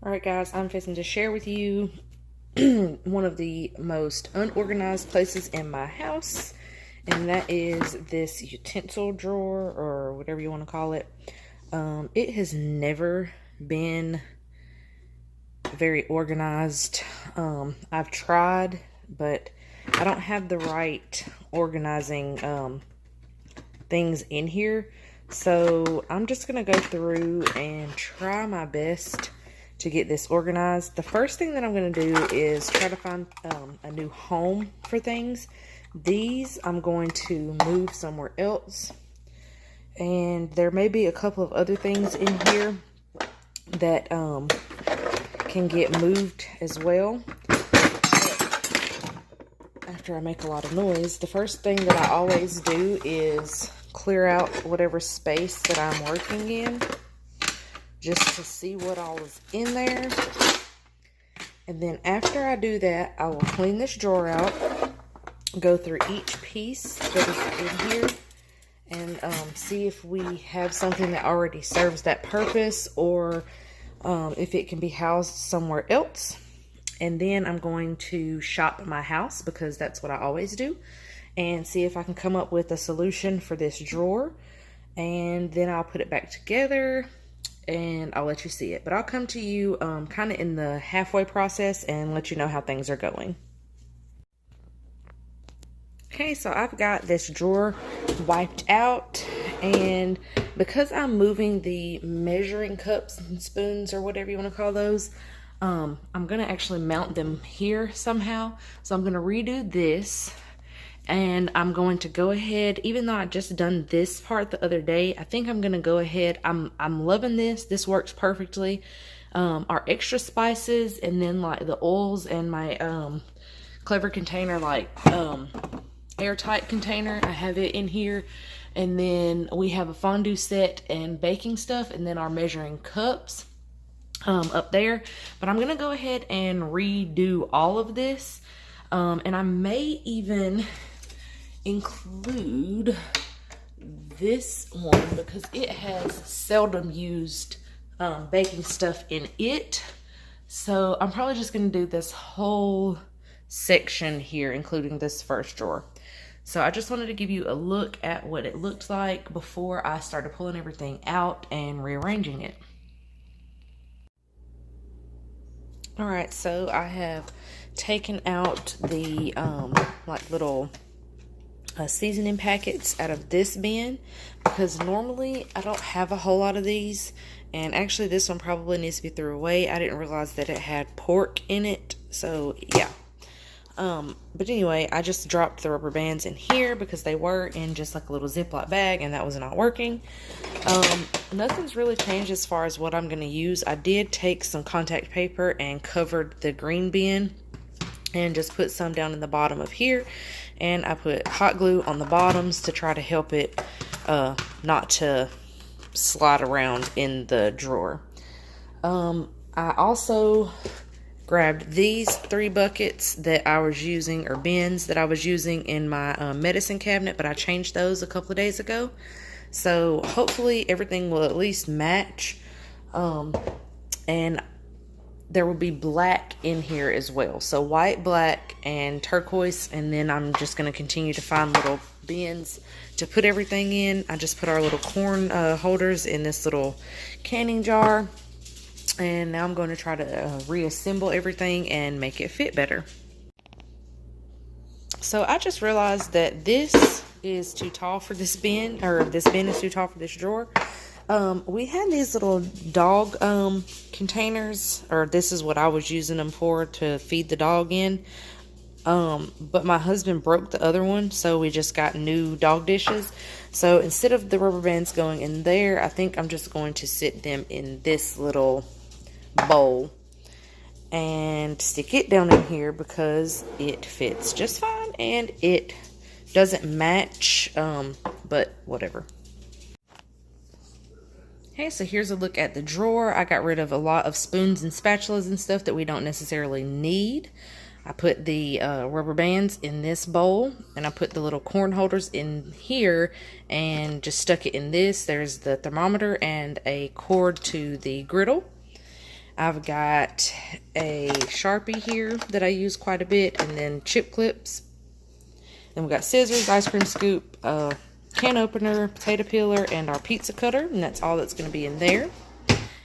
Alright guys, I'm fixing to share with you one of the most unorganized places in my house, and that is this utensil drawer, or whatever you want to call it. It has never been very organized. I've tried, but I don't have the right organizing things in here. So I'm just going to go through and try my best to get this organized. The first thing that I'm going to do is try to find a new home for things. These I'm going to move somewhere else. And there may be a couple of other things in here that can get moved as well. After I make a lot of noise, the first thing that I always do is clear out whatever space that I'm working in, just to see what all is in there. And then after I do that, I will clean this drawer out, go through each piece that is in here, and see if we have something that already serves that purpose, or if it can be housed somewhere else. And then I'm going to shop my house, because that's what I always do, and see if I can come up with a solution for this drawer. And then I'll put it back together and I'll let you see it. But I'll come to you kind of in the halfway process and let you know how things are going. Okay, so I've got this drawer wiped out, and because I'm moving the measuring cups and spoons, or whatever you want to call those, I'm going to actually mount them here somehow. So I'm going to redo this, and I'm going to go ahead, even though I just done this part the other day, I think I'm going to go ahead. I'm loving this. This works perfectly. Our extra spices, and then like the oils, and my clever container, like airtight container, I have it in here. And then we have a fondue set and baking stuff, and then our measuring cups up there. But I'm gonna go ahead and redo all of this, and I may even include this one because it has seldom used baking stuff in it. So I'm probably just gonna do this whole section here, including this first drawer. So I just wanted to give you a look at what it looked like before I started pulling everything out and rearranging it. All right, so I have taken out the like little seasoning packets out of this bin, because normally I don't have a whole lot of these, and actually this one probably needs to be thrown away. I didn't realize that it had pork in it, so yeah. But anyway, I just dropped the rubber bands in here because they were in just like a little Ziploc bag, and that was not working. Nothing's really changed as far as what I'm going to use. I did take some contact paper and covered the green bin, and just put some down in the bottom of here, and I put hot glue on the bottoms to try to help it not to slide around in the drawer. I also grabbed these 3 buckets that I was using, or bins that I was using in my medicine cabinet, but I changed those a couple of days ago. So hopefully everything will at least match. And there will be black in here as well. So white, black, and turquoise. And then I'm just going to continue to find little bins to put everything in. I just put our little corn holders in this little canning jar. And now I'm going to try to reassemble everything and make it fit better. So I just realized that this is too tall for this bin, or this bin is too tall for this drawer. We had these little dog containers, or this is what I was using them for, to feed the dog in. But my husband broke the other one, so we just got new dog dishes. So instead of the rubber bands going in there, I think I'm just going to sit them in this little bowl and stick it down in here, because it fits just fine and it doesn't match, but whatever. Okay, so here's a look at the drawer. I got rid of a lot of spoons and spatulas and stuff that we don't necessarily need. I put the rubber bands in this bowl, and I put the little corn holders in here and just stuck it in this. There's the thermometer and a cord to the griddle. I've got a Sharpie here that I use quite a bit, and then chip clips. Then we've got scissors, ice cream scoop, can opener, potato peeler, and our pizza cutter, and that's all that's going to be in there.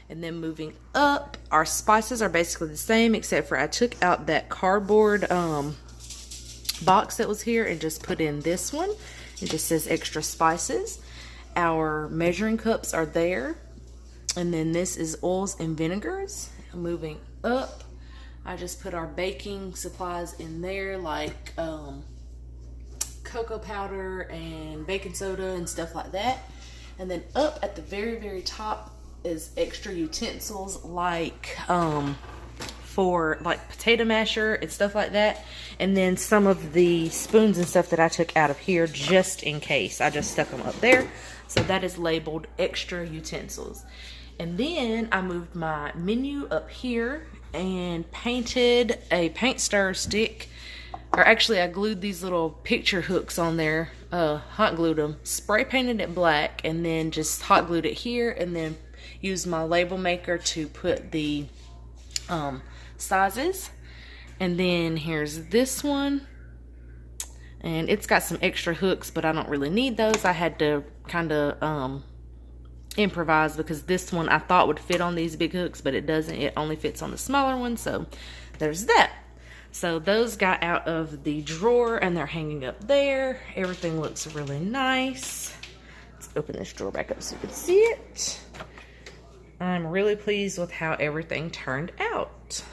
And then moving up, our spices are basically the same, except for I took out that cardboard box that was here and just put in this one. It just says extra spices. Our measuring cups are there. And then this is oils and vinegars. Moving up, I just put our baking supplies in there, like cocoa powder and baking soda and stuff like that. And then up at the very, very top is extra utensils, like for like potato masher and stuff like that. And then some of the spoons and stuff that I took out of here just in case. I just stuck them up there. So that is labeled extra utensils. And then I moved my menu up here and painted a paint stir stick. Or actually, I glued these little picture hooks on there, hot glued them, spray painted it black, and then just hot glued it here, and then used my label maker to put the sizes. And then here's this one, and it's got some extra hooks, but I don't really need those. I had to kind of improvise, because this one I thought would fit on these big hooks, but it doesn't. It only fits on the smaller one, so there's that. So those got out of the drawer and they're hanging up there. Everything looks really nice. Let's open this drawer back up so you can see it. I'm really pleased with how everything turned out.